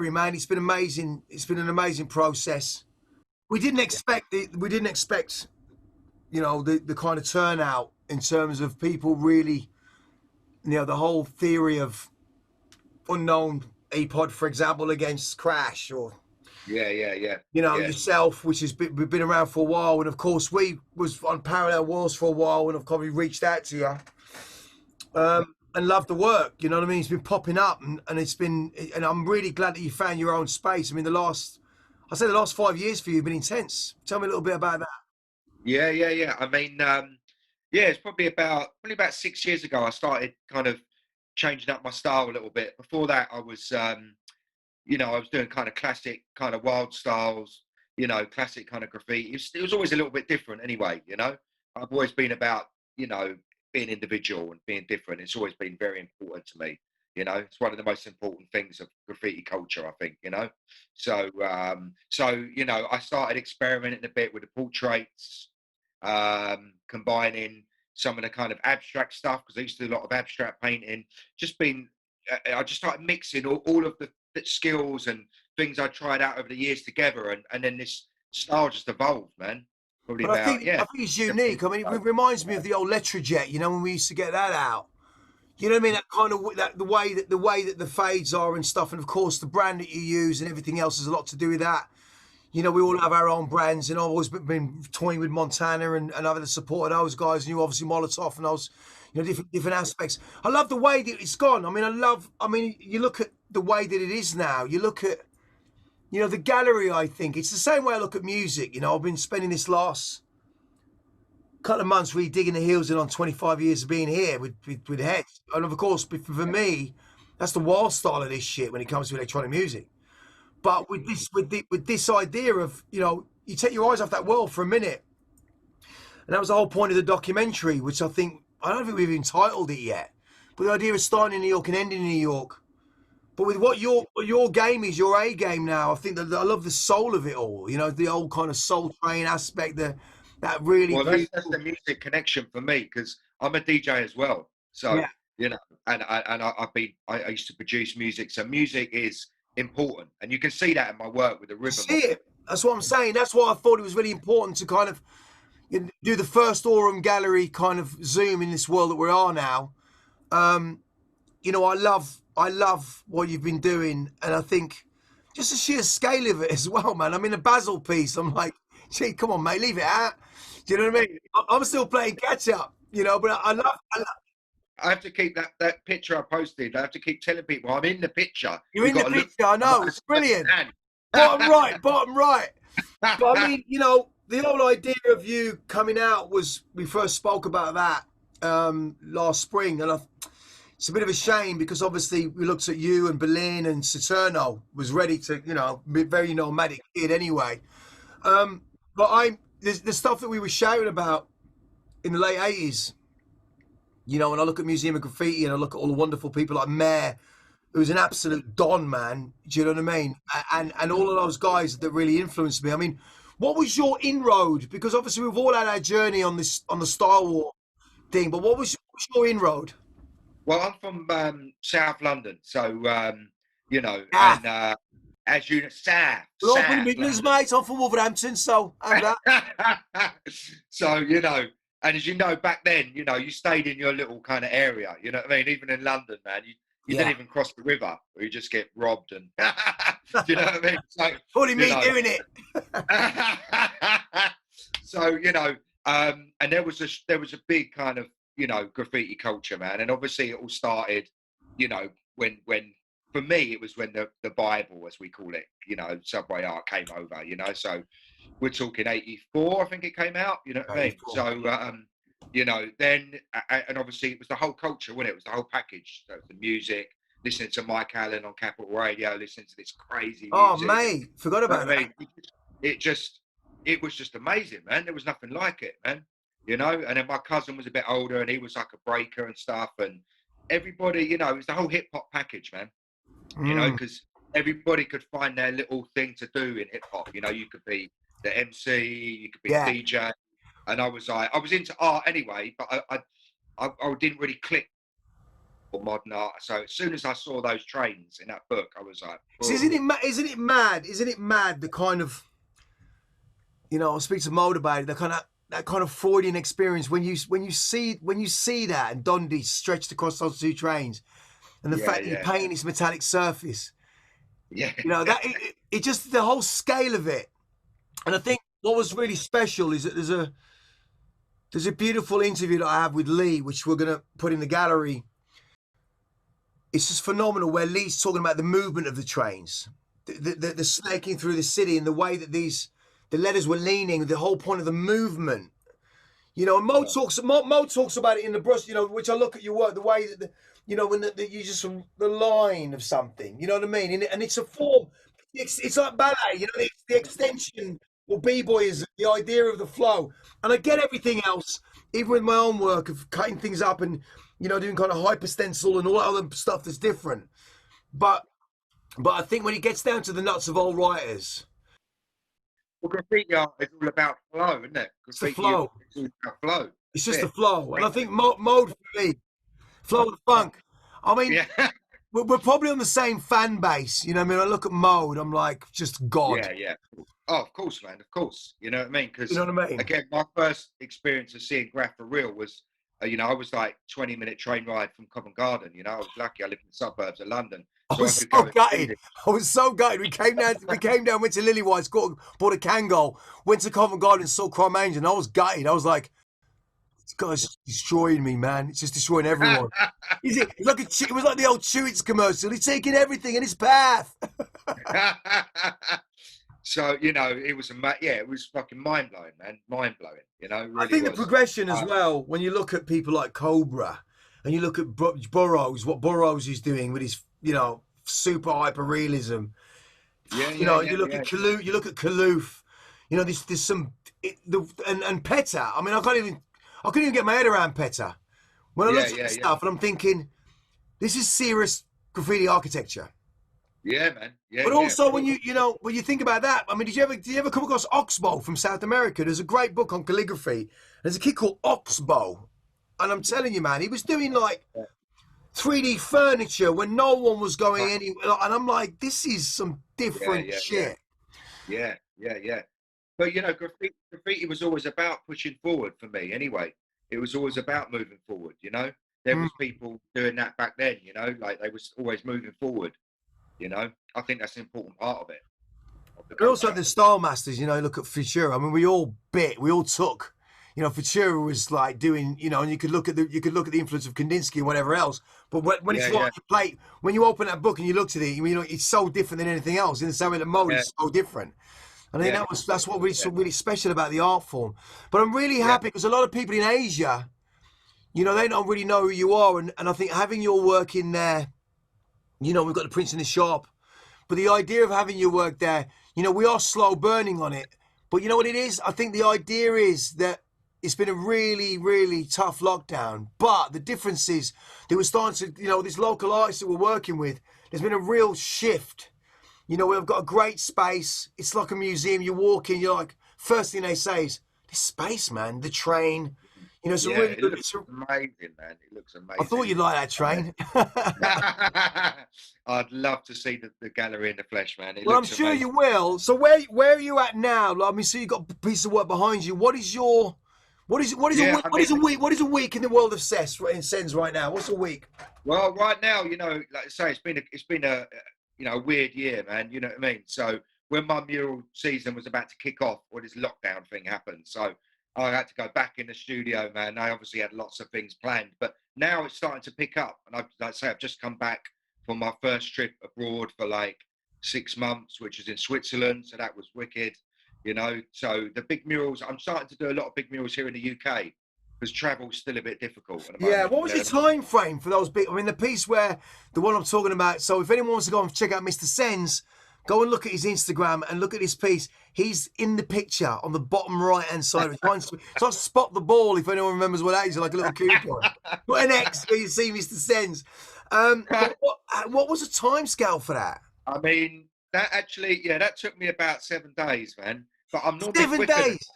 Gallery, man. It's been amazing. It's been an amazing process. We didn't expect it. We didn't expect, you know, the kind of turnout in terms of people really, you know, the whole theory of unknown E-Pod, for example, against Crash, or you know, yourself, which has been, we've been around for a while, and of course we was on parallel walls for a while, and I've probably reached out to you, and love the work. You know what I mean? It's been popping up, and it's been, and I'm really glad that you found your own space. I mean, the last 5 years for you have been intense. Tell me a little bit about that. Yeah. I mean, yeah, it's probably about 6 years ago I started kind of changing up my style a little bit. Before that, I was, you know, I was doing kind of classic, kind of wild styles, you know, classic kind of graffiti. It was always a little bit different anyway, you know. I've always been about, you know, being individual and being different. It's always been very important to me. You know, it's one of the most important things of graffiti culture, I think, you know. So, you know, I started experimenting a bit with the portraits, combining some of the kind of abstract stuff, because I used to do a lot of abstract painting. I just started mixing all of the skills and things I tried out over the years together, and then this style just evolved, man. Probably But about, I think it's unique. I mean, it reminds me of the old Letrajet, you know, when we used to get that out. You know what I mean? That kind of, that the way that the fades are and stuff, and of course the brand that you use and everything else has a lot to do with that. You know, we all have our own brands, and I've always been toying with Montana and having the support of those guys, and you obviously Molotov and those, you know, different aspects. I love the way that it's gone. I mean, you look at the way that it is now. You look at, you know, the gallery. I think it's the same way I look at music. You know, I've been spending this last couple of months really digging the heels in on 25 years of being here with Heads, and of course for me, that's the wild style of this shit when it comes to electronic music. But with this idea of, you know, you take your eyes off that world for a minute, and that was the whole point of the documentary, which I don't think we've even titled it yet. But the idea of starting in New York and ending in New York. But with what your game is, your A game now, I think that I love the soul of it all. You know, the old kind of Soul Train aspect, that really. well, that's the music connection for me, because I'm a DJ as well. So Yeah. you know, and I used to produce music, so music is important, and you can see that in my work with the rhythm. See it. That's what I'm saying. That's why I thought it was really important to kind of, you know, do the first Aurum Gallery kind of zoom in this world that we are now. You know, I love what you've been doing, and I think just the sheer scale of it as well, man. I mean, the Basil piece, I'm like, gee, come on, mate, leave it out. Do you know what I mean? I'm still playing catch up, you know, but I love. I have to keep that picture I posted. I have to keep telling people I'm in the picture. You're in the picture, I know, it's brilliant. Bottom right. But I mean, you know, the whole idea of you coming out was, we first spoke about that last spring, and it's a bit of a shame because obviously we looked at you and Berlin, and Saturno was ready to, you know, be very nomadic kid anyway. But the stuff that we were shouting about in the late 80s, you know, when I look at Museum of Graffiti and I look at all the wonderful people like Mayor, who's an absolute don, man, do you know what I mean? And all of those guys that really influenced me. I mean, what was your inroad? Because obviously we've all had our journey on the Star Wars thing, but what was your inroad? Well, I'm from South London, so you know, and as you know, South. We're all pretty Midlands, mate. I'm from Wolverhampton, so so you know, and as you know, back then, you know, you stayed in your little kind of area. You know what I mean? Even in London, man, you didn't even cross the river, or you just get robbed. And do you know what I mean? So, funny me doing it. So you know, and there was a big kind of, you know, graffiti culture, man, and obviously it all started, you know, when for me it was when the Bible, as we call it, you know, Subway Art came over, you know, so we're talking 84, I think it came out, you know what I mean? So you know, then and obviously it was the whole culture, wasn't it? It was the whole package. So the music, listening to Mike Allen on Capital Radio, listening to this crazy music. Oh mate, forgot about that. It was just amazing, man. There was nothing like it, man. You know, and then my cousin was a bit older, and he was like a breaker and stuff, and everybody, you know, it was the whole hip hop package, man. You know, because everybody could find their little thing to do in hip hop. You know, you could be the MC, you could be a DJ, and I was into art anyway, but I didn't really click or modern art. So as soon as I saw those trains in that book, I was like, So boom. isn't it mad? Isn't it mad? The kind of, you know, I'll speak to Mo about it. The kind of that kind of Freudian experience when you see that and Dundee stretched across those two trains, and the Yeah, fact that you're yeah, painting this metallic surface. yeah. You know that it just the whole scale of it. And I think what was really special is that there's a beautiful interview that I have with Lee, which we're gonna put in the gallery. It's just phenomenal where Lee's talking about the movement of the trains, the snaking through the city, and the way that the letters were leaning. The whole point of the movement, you know. And Mo talks about it in the brush, you know, which I look at your work, the way that you know when you just the line of something, you know what I mean, and it's a form. It's like ballet, you know, it's the extension or b-boy is the idea of the flow, and I get everything else, even with my own work of cutting things up and you know doing kind of hyper stencil and all that other stuff that's different, but I think when it gets down to the nuts of old writers, Well, graffiti art is all about flow, isn't it? it's the Graffiti is flow. all about flow. It's That's just the it. flow, and I think mode for me, flow of the funk. I mean, Yeah, we're probably on the same fan base, you know what I mean? I look at Mode, I'm like, just God. yeah, yeah. Oh, of course, man. Of course. You know what I mean? You Because know what I mean? again, my first experience of seeing Graph for real was, you know, I was like 20-minute train ride from Covent Garden. You know, I was lucky. I lived in the suburbs of London, I so I was could so go and see gutted. it. I was so gutted. We came down, went to Lillywhites, bought a Kangol, went to Covent Garden, saw Crime Angel, and I was gutted. I was like, this guy's just destroying me, man. It's just destroying everyone. It's like it was like the old Chewits commercial. He's taking everything in his path. So you know, it was yeah, it was fucking mind blowing, man, mind blowing. You know, it I really think the was. progression as well, when you look at people like Cobra and you look at Burroughs, what Burroughs is doing with his, you know, super hyper realism. Yeah, You yeah, know, yeah, yeah, You look at Kaloof. You know, there's some and Petta. I mean, I couldn't even get my head around Petta. When I yeah, looked at yeah, the yeah, stuff, and I'm thinking, this is serious graffiti architecture. yeah, man. Yeah, But yeah, of also, when course. when you think about that, I mean, did you ever come across Oxbow from South America? There's a great book on calligraphy. There's a kid called Oxbow, and I'm telling you, man, he was doing like Yeah. 3D furniture when no one was going Right. anywhere, and I'm like, this is some Yeah, different yeah, yeah, shit. yeah, yeah, yeah. But you know, graffiti was always about pushing forward for me. Anyway, it was always about moving forward. You know, there Mm. was people doing that back then. You know, like they was always moving forward. You know, I think that's an important part of it, of the But also culture. the style masters, you know, look at Futura. I mean, we all took. You know, Futura was like doing, you know, and you could look at the influence of Kandinsky and whatever else. But when it's Yeah, right yeah, on your plate, when you open that book and you look at it, you know, it's so different than anything else. In the same way that mode yeah, is so different. And I think yeah, that's what really yeah, so really special about the art form. But I'm really yeah, happy because a lot of people in Asia, you know, they don't really know who you are, and I think having your work in there, you know, we've got the Prince in the shop. But the idea of having your work there, you know, we are slow burning on it. But you know what it is? I think the idea is that it's been a really, really tough lockdown. But the difference is that we're starting to, you know, these local artists that we're working with, there's been a real shift. You know, we've got a great space. It's like a museum. You walk in, you're like, first thing they say is, this space, man, the train. You know, it's a yeah. really It good. looks amazing, man. It looks I thought amazing. you'd like that train. I'd love to see the gallery in the flesh, man. It Well, I'm looks sure you amazing. will. So where are you at now? Like, I mean, so you've got a piece of work behind you. What is your Yeah, I mean, what is a week in the world of Cenz right now? What's a week? well, right now, you know, like I say, it's been a you know, a weird year, man. You know what I mean? So when my mural season was about to kick off, or this lockdown thing happened, so I had to go back in the studio, man. I obviously had lots of things planned, but now it's starting to pick up. And like I say, I've just come back from my first trip abroad for like 6 months, which is in Switzerland. So that was wicked, you know. So the big murals, I'm starting to do a lot of big murals here in the UK because travel's still a bit difficult at the Yeah, moment. what You was know your what I mean? time frame for those big? I mean, the piece where the one I'm talking about. So if anyone wants to go and check out Mr Cenz, go and look at his Instagram and look at this piece. He's in the picture on the bottom right hand side. Trying to spot the ball. If anyone remembers what that is, like a little coupon. Put an X where you see Mr Cenz. But what was the time scale for that? I mean, that actually, yeah, that took me about 7 days, man. But I'm normally 7 quicker than days.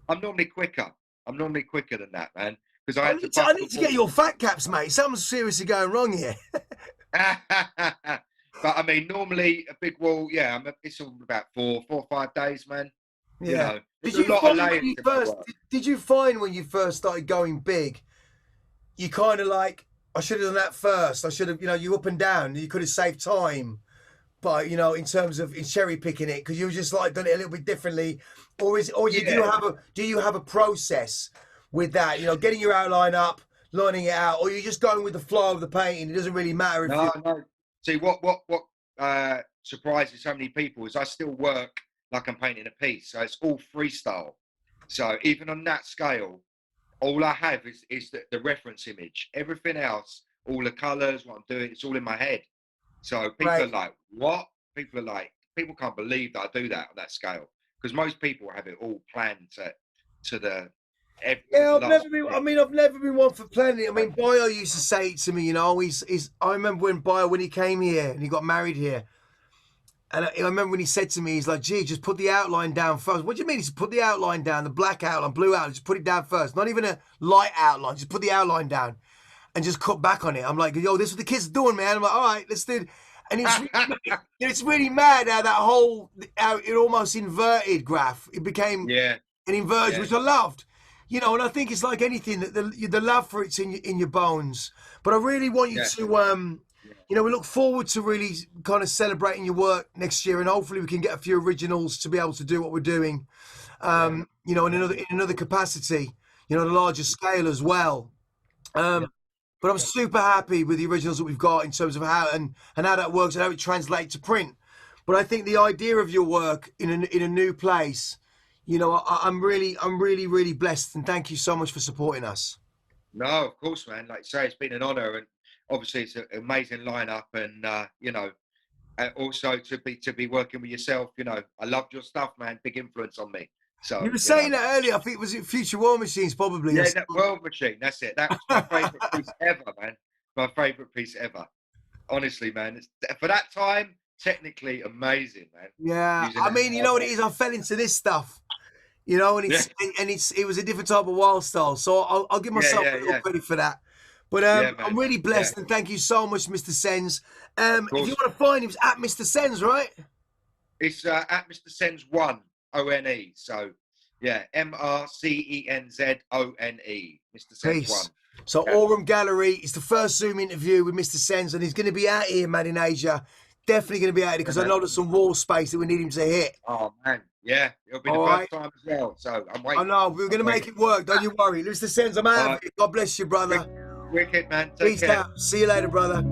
I'm normally quicker. I'm normally quicker than that, man. because I had to I buff need the to get wall. your fat caps, mate. Something's seriously going wrong here. But I mean, normally a big wall, yeah, it's all about 4 or 5 days, man. You Yeah. know, Did there's a you lot of find when layers you to my first work. did you find when you first started going big, you kind of like, I should have done that first. I should have, you up and down. You could have saved time, but in terms of in cherry picking it, because you just like done it a little bit differently, or you Yeah, do you have a process with that? Getting your outline up, lining it out, or you're just going with the flow of the painting. It doesn't really matter if you. no. See, surprises so many people is I still work like I'm painting a piece, so it's all freestyle. So even on that scale, all I have is the reference image. Everything else, all the colors, what I'm doing, it's all in my head. So people are Right. like, what? People are like, people can't believe that I do that on that scale, because most people have it all planned to the to Yeah, the I've never last been. I thing. mean, I've never been one for planning. I mean, Bio used to say it to me. He's. I remember when Bio, when he came here and he got married here, and I remember when he said to me, he's like, "Gee, just put the outline down first." What do you mean? He said, "Put the outline down, the black outline, blue outline. Just put it down first. Not even a light outline. Just put the outline down, and just cut back on it." I'm like, "Yo, this is what the kids are doing, man." I'm like, "All right, let's do it." And it's really mad how it almost inverted graph. It became Yeah, and inversion, yeah, which I loved. And I think it's like anything that the love for it's in your bones. But I really want you yeah, to, yeah, we look forward to really kind of celebrating your work next year, and hopefully we can get a few originals to be able to do what we're doing, yeah. in another capacity, the larger scale as well. Yeah. But I'm super happy with the originals that we've got in terms of how and how that works and how it translates to print. But I think the idea of your work in a new place, I'm really blessed, and thank you so much for supporting us. No, of course, man. Like you say, it's been an honor, and obviously it's an amazing lineup, and also to be working with yourself. I loved your stuff, man. Big influence on me. You So, were saying that earlier. I think was it Future War Machines probably. yeah, that World Machine. That's it. That was my favorite piece ever, man. My favorite piece ever. Honestly, man. For that time, technically amazing, man. Yeah, Using I that mean, you know what it is. I fell into this stuff, and Yeah, it was a different type of wild style. So I'll give yeah, myself yeah, a little yeah, credit for that. But yeah, I'm man. really Yeah, blessed, and thank you so much, Mr. Cenz. of If you course. want to find him, it's at Mr. Cenz, right? It's at Mr Cenz ONE. So yeah, MrCenzONE. Mr Cenz Peace. one. So Yeah, Aurum Gallery is the first Zoom interview with Mr. Cenz, and he's going to be out here, man, in Asia. Definitely going to be out here yeah, because I man. know there's some wall space that we need him to hit. Oh man, yeah, it'll be the All first right. time as well. So I'm I waiting. know we're I'm going to make waiting. it work. Don't you worry, Mr. Cenz. I'm All out of right, here. God bless you, brother. wicked man. Take Peace care. out. See you later, brother.